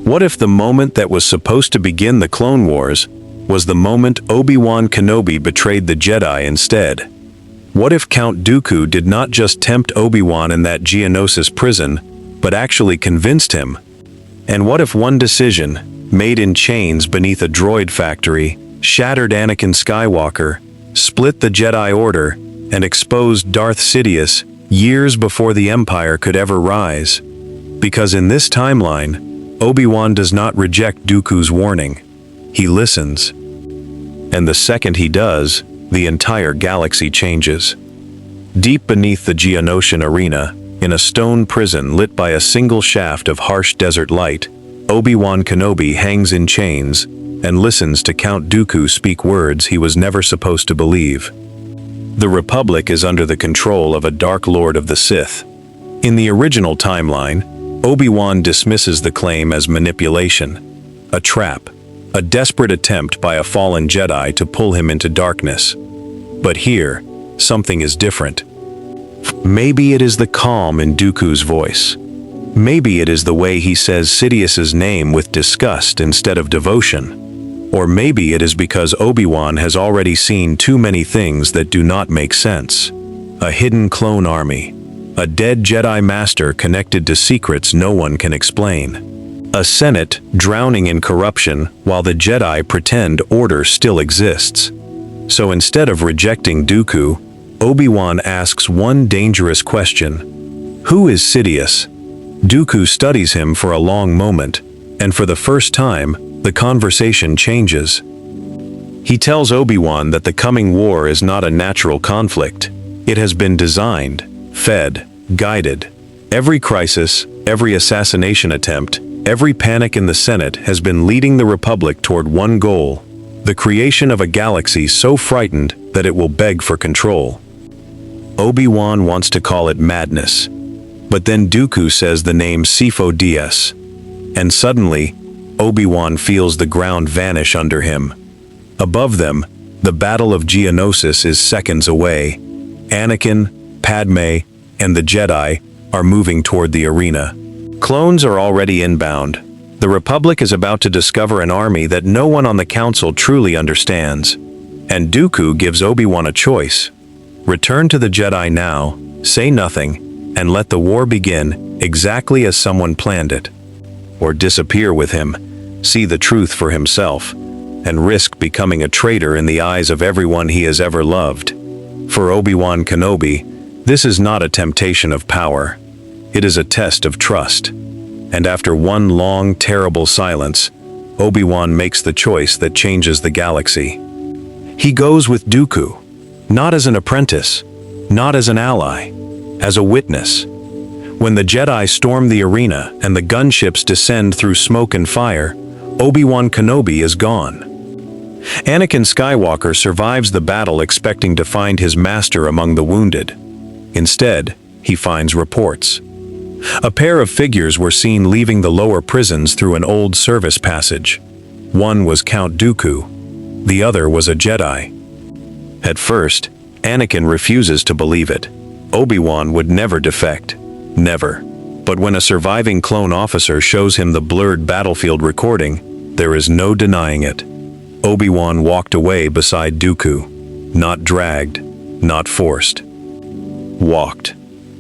What if the moment that was supposed to begin the Clone Wars was the moment Obi-Wan Kenobi betrayed the Jedi instead? What if Count Dooku did not just tempt Obi-Wan in that Geonosis prison, but actually convinced him? And what if one decision, made in chains beneath a droid factory, shattered Anakin Skywalker, split the Jedi Order, and exposed Darth Sidious years before the Empire could ever rise? Because in this timeline, Obi-Wan does not reject Dooku's warning. He listens. And the second he does, the entire galaxy changes. Deep beneath the Geonosian arena, in a stone prison lit by a single shaft of harsh desert light, Obi-Wan Kenobi hangs in chains and listens to Count Dooku speak words he was never supposed to believe. The Republic is under the control of a Dark Lord of the Sith. In the original timeline, Obi-Wan dismisses the claim as manipulation, a trap, a desperate attempt by a fallen Jedi to pull him into darkness. But here, something is different. Maybe it is the calm in Dooku's voice. Maybe it is the way he says Sidious's name with disgust instead of devotion. Or maybe it is because Obi-Wan has already seen too many things that do not make sense. A hidden clone army. A dead Jedi Master connected to secrets no one can explain. A Senate drowning in corruption while the Jedi pretend order still exists. So instead of rejecting Dooku, Obi-Wan asks one dangerous question. Who is Sidious? Dooku studies him for a long moment, and for the first time, the conversation changes. He tells Obi-Wan that the coming war is not a natural conflict. It has been designed, fed, guided. Every crisis, every assassination attempt, every panic in the Senate has been leading the Republic toward one goal: the creation of a galaxy so frightened that it will beg for control. Obi-Wan wants to call it madness, but then Dooku says the name Sifo-Dyas, and suddenly, Obi-Wan feels the ground vanish under him. Above them, the Battle of Geonosis is seconds away. Anakin, Padme, and the Jedi are moving toward the arena. Clones are already inbound. The Republic is about to discover an army that no one on the Council truly understands. And Dooku gives Obi-Wan a choice. Return to the Jedi now, say nothing, and let the war begin exactly as someone planned it. Or disappear with him, see the truth for himself, and risk becoming a traitor in the eyes of everyone he has ever loved. For Obi-Wan Kenobi, this is not a temptation of power. It is a test of trust. And after one long, terrible silence, Obi-Wan makes the choice that changes the galaxy. He goes with Dooku, not as an apprentice, not as an ally, as a witness. When the Jedi storm the arena and the gunships descend through smoke and fire, Obi-Wan Kenobi is gone. Anakin Skywalker survives the battle expecting to find his master among the wounded. Instead, he finds reports. A pair of figures were seen leaving the lower prisons through an old service passage. One was Count Dooku. The other was a Jedi. At first, Anakin refuses to believe it. Obi-Wan would never defect. Never. But when a surviving clone officer shows him the blurred battlefield recording, there is no denying it. Obi-Wan walked away beside Dooku. Not dragged, not forced. Walked.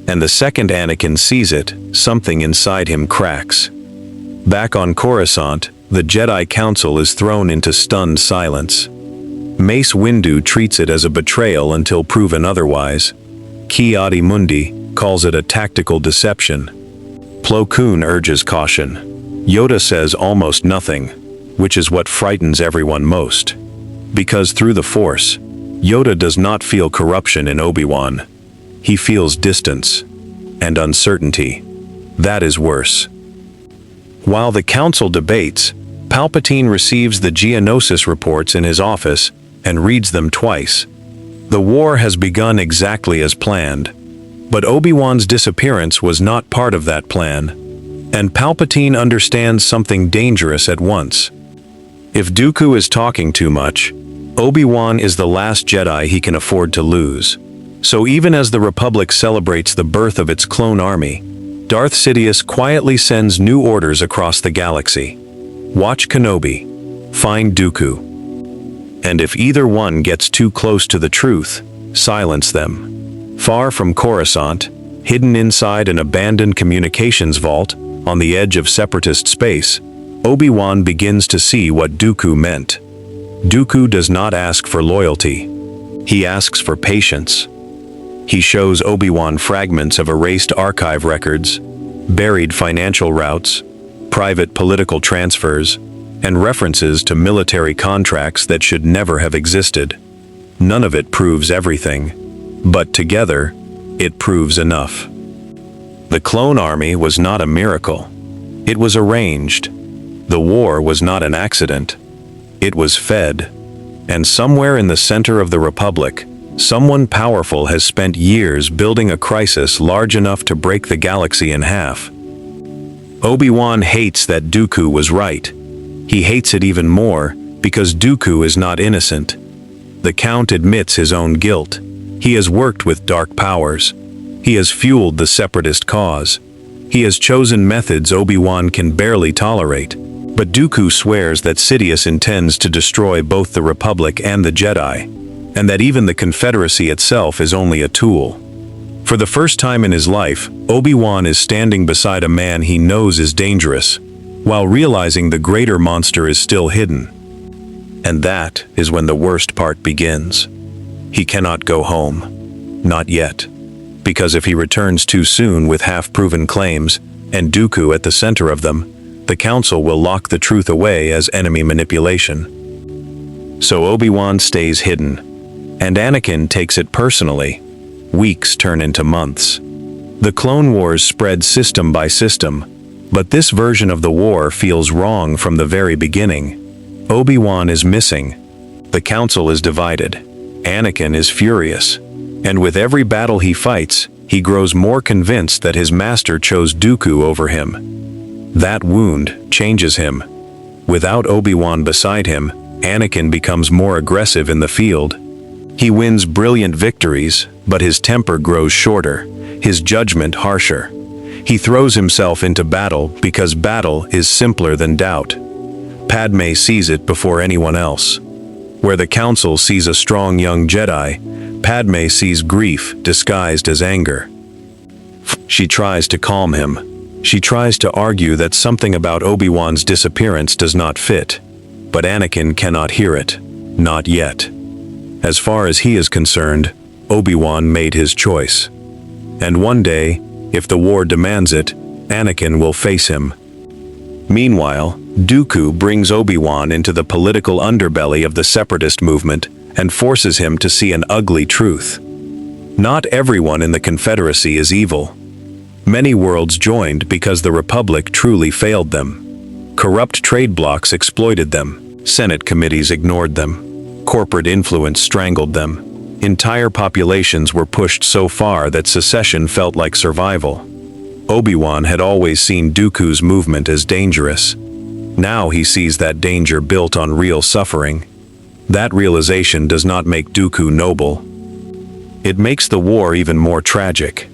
And the second Anakin sees it, something inside him cracks. Back on Coruscant, the Jedi Council is thrown into stunned silence. Mace Windu treats it as a betrayal until proven otherwise. Ki-Adi-Mundi calls it a tactical deception. Plo Koon urges caution. Yoda says almost nothing, which is what frightens everyone most. Because through the Force, Yoda does not feel corruption in Obi-Wan. He feels distance and uncertainty. That is worse. While the Council debates, Palpatine receives the Geonosis reports in his office and reads them twice. The war has begun exactly as planned, but Obi-Wan's disappearance was not part of that plan, and Palpatine understands something dangerous at once. If Dooku is talking too much, Obi-Wan is the last Jedi he can afford to lose. So even as the Republic celebrates the birth of its clone army, Darth Sidious quietly sends new orders across the galaxy. Watch Kenobi. Find Dooku. And if either one gets too close to the truth, silence them. Far from Coruscant, hidden inside an abandoned communications vault on the edge of Separatist space, Obi-Wan begins to see what Dooku meant. Dooku does not ask for loyalty. He asks for patience. He shows Obi-Wan fragments of erased archive records, buried financial routes, private political transfers, and references to military contracts that should never have existed. None of it proves everything, but together, it proves enough. The clone army was not a miracle. It was arranged. The war was not an accident. It was fed. And somewhere in the center of the Republic, someone powerful has spent years building a crisis large enough to break the galaxy in half. Obi-Wan hates that Dooku was right. He hates it even more because Dooku is not innocent. The Count admits his own guilt. He has worked with dark powers. He has fueled the Separatist cause. He has chosen methods Obi-Wan can barely tolerate. But Dooku swears that Sidious intends to destroy both the Republic and the Jedi, and that even the Confederacy itself is only a tool. For the first time in his life, Obi-Wan is standing beside a man he knows is dangerous, while realizing the greater monster is still hidden. And that is when the worst part begins. He cannot go home. Not yet. Because if he returns too soon with half-proven claims, and Dooku at the center of them, the Council will lock the truth away as enemy manipulation. So Obi-Wan stays hidden, and Anakin takes it personally. Weeks turn into months. The Clone Wars spread system by system, but this version of the war feels wrong from the very beginning. Obi-Wan is missing. The Council is divided. Anakin is furious. And with every battle he fights, he grows more convinced that his master chose Dooku over him. That wound changes him. Without Obi-Wan beside him, Anakin becomes more aggressive in the field. He wins brilliant victories, but his temper grows shorter, his judgment harsher. He throws himself into battle because battle is simpler than doubt. Padme sees it before anyone else. Where the Council sees a strong young Jedi, Padme sees grief disguised as anger. She tries to calm him. She tries to argue that something about Obi-Wan's disappearance does not fit, but Anakin cannot hear it, not yet. As far as he is concerned, Obi-Wan made his choice. And one day, if the war demands it, Anakin will face him. Meanwhile, Dooku brings Obi-Wan into the political underbelly of the Separatist movement and forces him to see an ugly truth. Not everyone in the Confederacy is evil. Many worlds joined because the Republic truly failed them. Corrupt trade blocs exploited them. Senate committees ignored them. Corporate influence strangled them. Entire populations were pushed so far that secession felt like survival. Obi-Wan had always seen Dooku's movement as dangerous. Now he sees that danger built on real suffering. That realization does not make Dooku noble. It makes the war even more tragic.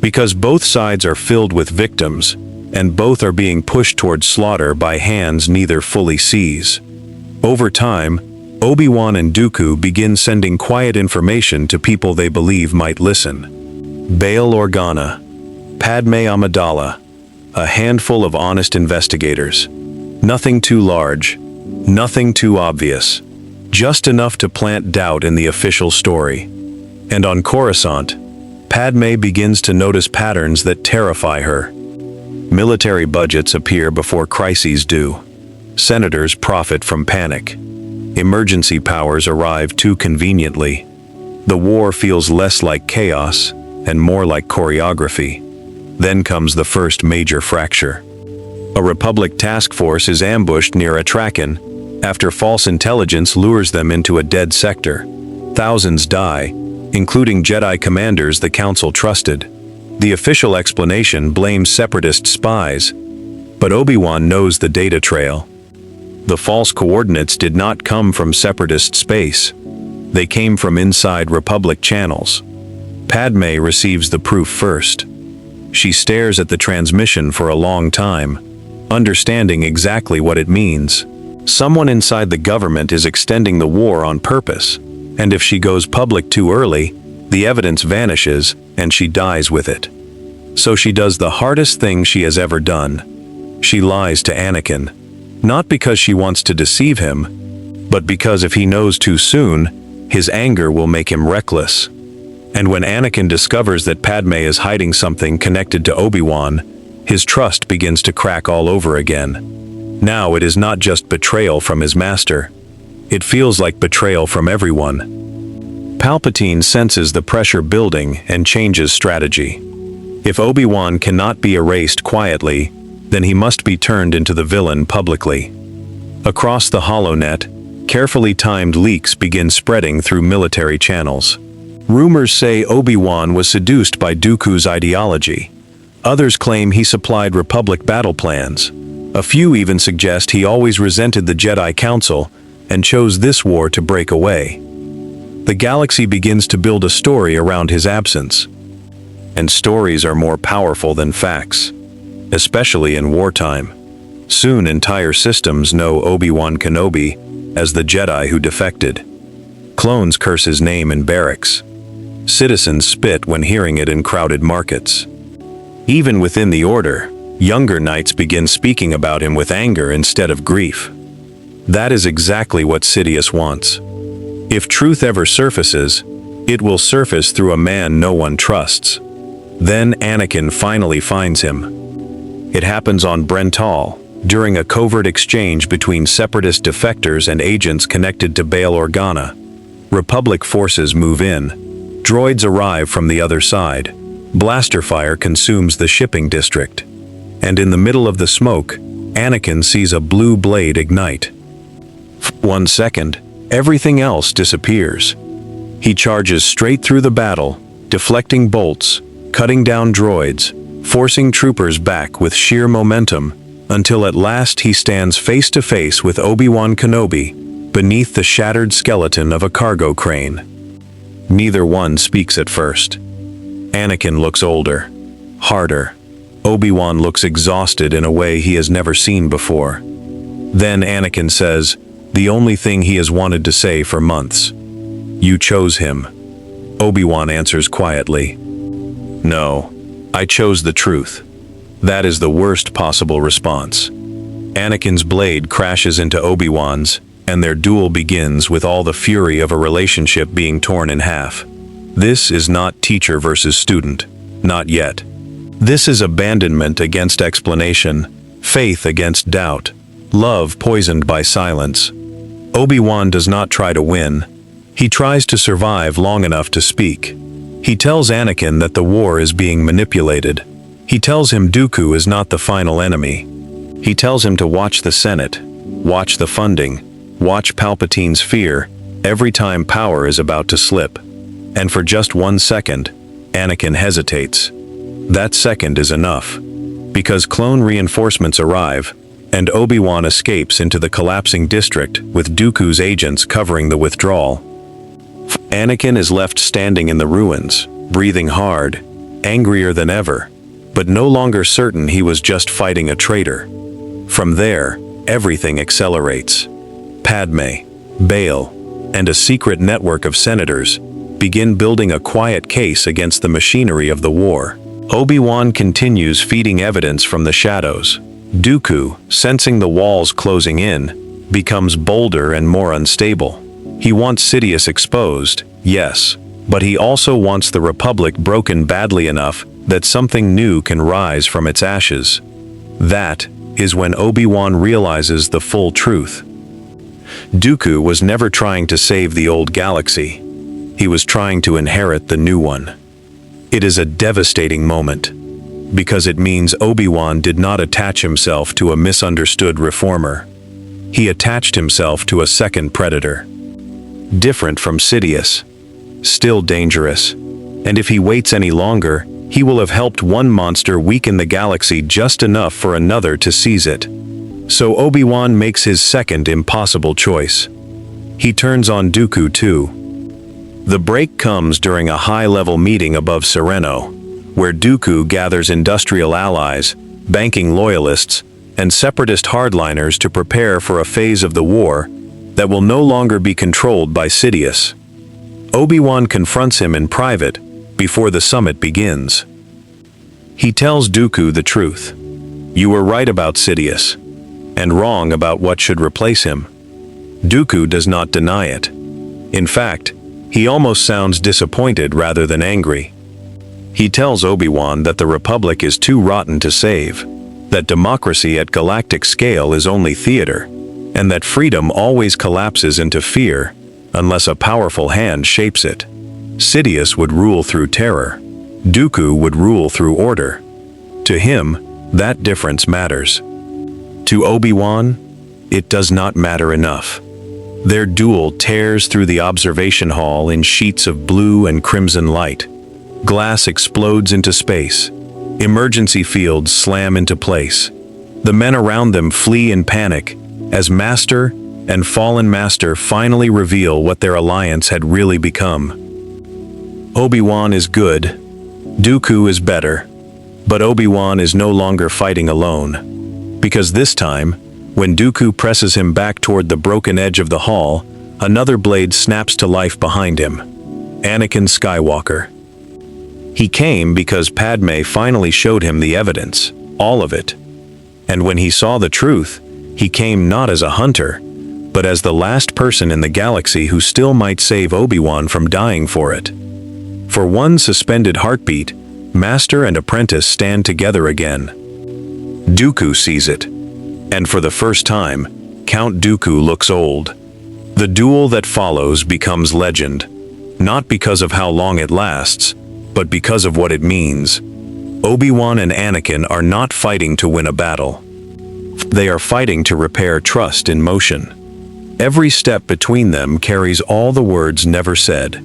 Because both sides are filled with victims, and both are being pushed toward slaughter by hands neither fully sees. Over time, Obi-Wan and Dooku begin sending quiet information to people they believe might listen. Bail Organa, Padme Amidala, a handful of honest investigators. Nothing too large, nothing too obvious, just enough to plant doubt in the official story. And on Coruscant, Padme begins to notice patterns that terrify her. Military budgets appear before crises do. Senators profit from panic. Emergency powers arrive too conveniently. The war feels less like chaos and more like choreography. Then comes the first major fracture. A Republic task force is ambushed near Atrakan after false intelligence lures them into a dead sector. Thousands die, including Jedi commanders the Council trusted. The official explanation blames Separatist spies, but Obi-Wan knows the data trail. The false coordinates did not come from Separatist space. They came from inside Republic channels. Padme receives the proof first. She stares at the transmission for a long time, understanding exactly what it means. Someone inside the government is extending the war on purpose, and if she goes public too early, the evidence vanishes and she dies with it. So she does the hardest thing she has ever done. She lies to Anakin, not because she wants to deceive him, but because if he knows too soon, his anger will make him reckless. And when Anakin discovers that Padme is hiding something connected to Obi-Wan, his trust begins to crack all over again. Now it is not just betrayal from his master. It feels like betrayal from everyone. Palpatine senses the pressure building and changes strategy. If Obi-Wan cannot be erased quietly, then he must be turned into the villain publicly. Across the HoloNet, carefully timed leaks begin spreading through military channels. Rumors say Obi-Wan was seduced by Dooku's ideology. Others claim he supplied Republic battle plans. A few even suggest he always resented the Jedi Council and chose this war to break away. The galaxy begins to build a story around his absence. And stories are more powerful than facts, especially in wartime. Soon entire systems know Obi-Wan Kenobi as the Jedi who defected. Clones curse his name in barracks. Citizens spit when hearing it in crowded markets. Even within the Order, younger knights begin speaking about him with anger instead of grief. That is exactly what Sidious wants. If truth ever surfaces, it will surface through a man no one trusts. Then Anakin finally finds him. It happens on Brental, during a covert exchange between separatist defectors and agents connected to Bail Organa. Republic forces move in. Droids arrive from the other side. Blaster fire consumes the shipping district. And in the middle of the smoke, Anakin sees a blue blade ignite. For 1 second, everything else disappears. He charges straight through the battle, deflecting bolts, cutting down droids, forcing troopers back with sheer momentum, until at last he stands face to face with Obi-Wan Kenobi, beneath the shattered skeleton of a cargo crane. Neither one speaks at first. Anakin looks older, harder. Obi-Wan looks exhausted in a way he has never seen before. Then Anakin says, the only thing he has wanted to say for months. You chose him. Obi-Wan answers quietly. No, I chose the truth. That is the worst possible response. Anakin's blade crashes into Obi-Wan's, and their duel begins with all the fury of a relationship being torn in half. This is not teacher versus student, not yet. This is abandonment against explanation, faith against doubt, love poisoned by silence. Obi-Wan does not try to win. He tries to survive long enough to speak. He tells Anakin that the war is being manipulated. He tells him Dooku is not the final enemy. He tells him to watch the Senate, watch the funding, watch Palpatine's fear every time power is about to slip. And for just 1 second, Anakin hesitates. That second is enough, because clone reinforcements arrive, and Obi-Wan escapes into the collapsing district with Dooku's agents covering the withdrawal. Anakin is left standing in the ruins, breathing hard, angrier than ever, but no longer certain he was just fighting a traitor. From there, everything accelerates. Padme, Bail, and a secret network of senators begin building a quiet case against the machinery of the war. Obi-Wan continues feeding evidence from the shadows. Dooku, sensing the walls closing in, becomes bolder and more unstable. He wants Sidious exposed, yes, but he also wants the Republic broken badly enough that something new can rise from its ashes. That is when Obi-Wan realizes the full truth. Dooku was never trying to save the old galaxy. He was trying to inherit the new one. It is a devastating moment, because it means Obi-Wan did not attach himself to a misunderstood reformer. He attached himself to a second predator. Different from Sidious, still dangerous, and if he waits any longer, he will have helped one monster weaken the galaxy just enough for another to seize it. So Obi-Wan makes his second impossible choice. He turns on Dooku too. The break comes during a high-level meeting above Sereno. where Dooku gathers industrial allies, banking loyalists, and separatist hardliners to prepare for a phase of the war that will no longer be controlled by Sidious. Obi-Wan confronts him in private before the summit begins. He tells Dooku the truth. You were right about Sidious, and wrong about what should replace him. Dooku does not deny it. In fact, he almost sounds disappointed rather than angry. He tells Obi-Wan that the Republic is too rotten to save, that democracy at galactic scale is only theater, and that freedom always collapses into fear unless a powerful hand shapes it. Sidious would rule through terror. Dooku would rule through order. To him, that difference matters. To Obi-Wan, it does not matter enough. Their duel tears through the observation hall in sheets of blue and crimson light. Glass explodes into space. Emergency fields slam into place. The men around them flee in panic as Master and Fallen Master finally reveal what their alliance had really become. Obi-Wan is good. Dooku is better. But Obi-Wan is no longer fighting alone. Because this time, when Dooku presses him back toward the broken edge of the hall, another blade snaps to life behind him. Anakin Skywalker. He came because Padme finally showed him the evidence, all of it. And when he saw the truth, he came not as a hunter, but as the last person in the galaxy who still might save Obi-Wan from dying for it. For one suspended heartbeat, Master and apprentice stand together again. Dooku sees it. And for the first time, Count Dooku looks old. The duel that follows becomes legend, not because of how long it lasts, but because of what it means. Obi-Wan and Anakin are not fighting to win a battle. They are fighting to repair trust in motion. Every step between them carries all the words never said.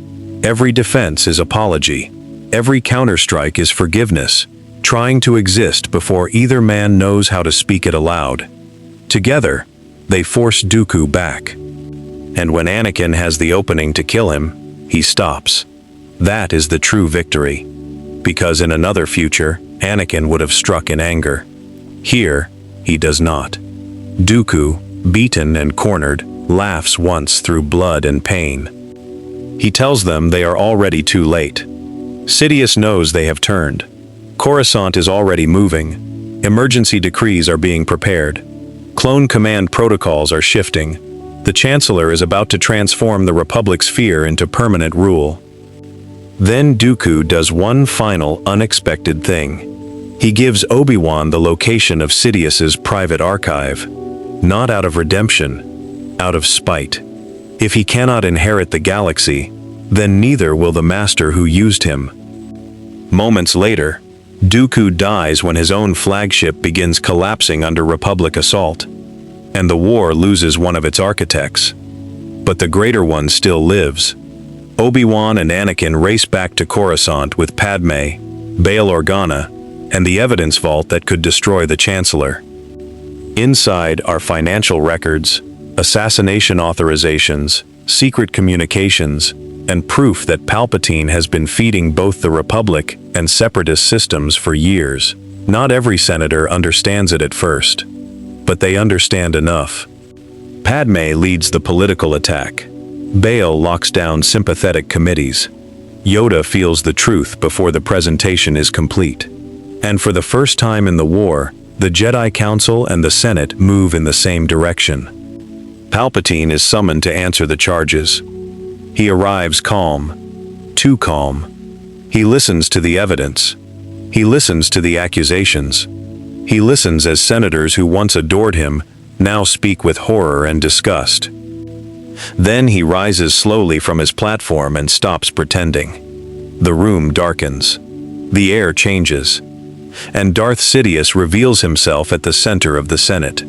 Every defense is apology. Every counterstrike is forgiveness, trying to exist before either man knows how to speak it aloud. Together, they force Dooku back. And when Anakin has the opening to kill him, he stops. That is the true victory. Because in another future, Anakin would have struck in anger. Here, he does not. Dooku, beaten and cornered, laughs once through blood and pain. He tells them they are already too late. Sidious knows they have turned. Coruscant is already moving. Emergency decrees are being prepared. Clone command protocols are shifting. The Chancellor is about to transform the Republic's fear into permanent rule. Then Dooku does one final, unexpected thing. He gives Obi-Wan the location of Sidious's private archive. Not out of redemption, out of spite. If he cannot inherit the galaxy, then neither will the Master who used him. Moments later, Dooku dies when his own flagship begins collapsing under Republic assault, and the war loses one of its architects. But the greater one still lives. Obi-Wan and Anakin race back to Coruscant with Padme, Bail Organa, and the evidence vault that could destroy the Chancellor. Inside are financial records, assassination authorizations, secret communications, and proof that Palpatine has been feeding both the Republic and Separatist systems for years. Not every senator understands it at first, but they understand enough. Padme leads the political attack. Bail locks down sympathetic committees. Yoda feels the truth before the presentation is complete. And for the first time in the war, the Jedi Council and the Senate move in the same direction. Palpatine is summoned to answer the charges. He arrives calm, too calm. He listens to the evidence. He listens to the accusations. He listens as senators who once adored him now speak with horror and disgust. Then he rises slowly from his platform and stops pretending. The room darkens. The air changes. And Darth Sidious reveals himself at the center of the Senate.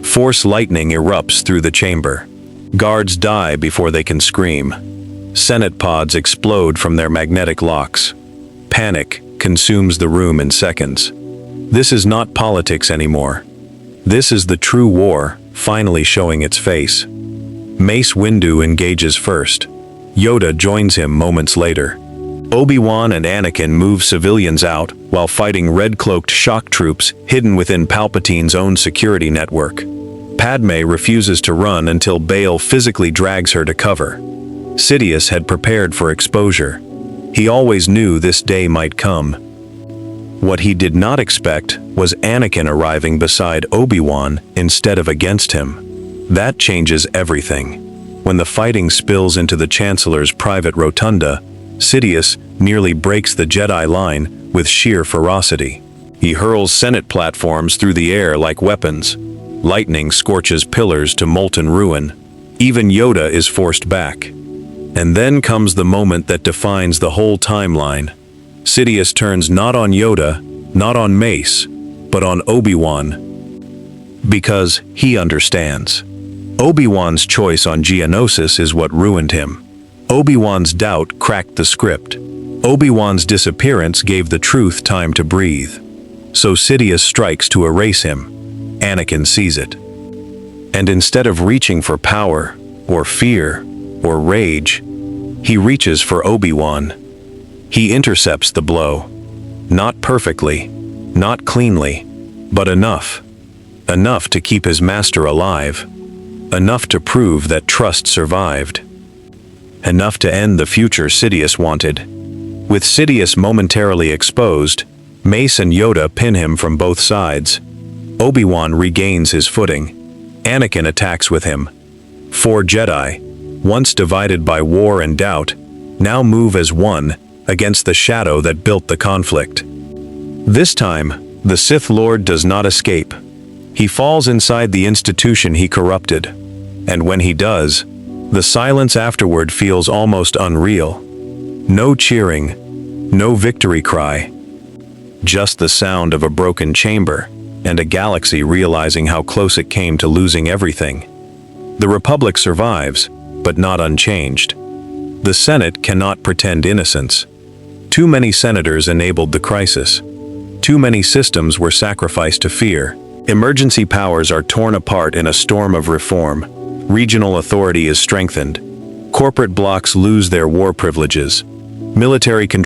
Force lightning erupts through the chamber. Guards die before they can scream. Senate pods explode from their magnetic locks. Panic consumes the room in seconds. This is not politics anymore. This is the true war, finally showing its face. Mace Windu engages first. Yoda joins him moments later. Obi-Wan and Anakin move civilians out while fighting red-cloaked shock troops hidden within Palpatine's own security network. Padme refuses to run until Bail physically drags her to cover. Sidious had prepared for exposure. He always knew this day might come. What he did not expect was Anakin arriving beside Obi-Wan instead of against him. That changes everything. When the fighting spills into the Chancellor's private rotunda, Sidious nearly breaks the Jedi line with sheer ferocity. He hurls Senate platforms through the air like weapons. Lightning scorches pillars to molten ruin. Even Yoda is forced back. And then comes the moment that defines the whole timeline. Sidious turns not on Yoda, not on Mace, but on Obi-Wan. Because he understands. Obi-Wan's choice on Geonosis is what ruined him. Obi-Wan's doubt cracked the script. Obi-Wan's disappearance gave the truth time to breathe. So Sidious strikes to erase him. Anakin sees it. And instead of reaching for power, or fear, or rage, he reaches for Obi-Wan. He intercepts the blow. Not perfectly, not cleanly, but enough. Enough to keep his master alive. Enough to prove that trust survived. Enough to end the future Sidious wanted. With Sidious momentarily exposed, Mace and Yoda pin him from both sides. Obi-Wan regains his footing. Anakin attacks with him. 4 Jedi, once divided by war and doubt, now move as one against the shadow that built the conflict. This time, the Sith Lord does not escape. He falls inside the institution he corrupted. And when he does, the silence afterward feels almost unreal. No cheering, no victory cry. Just the sound of a broken chamber, and a galaxy realizing how close it came to losing everything. The Republic survives, but not unchanged. The Senate cannot pretend innocence. Too many senators enabled the crisis. Too many systems were sacrificed to fear. Emergency powers are torn apart in a storm of reform. Regional authority is strengthened. Corporate blocs lose their war privileges. Military control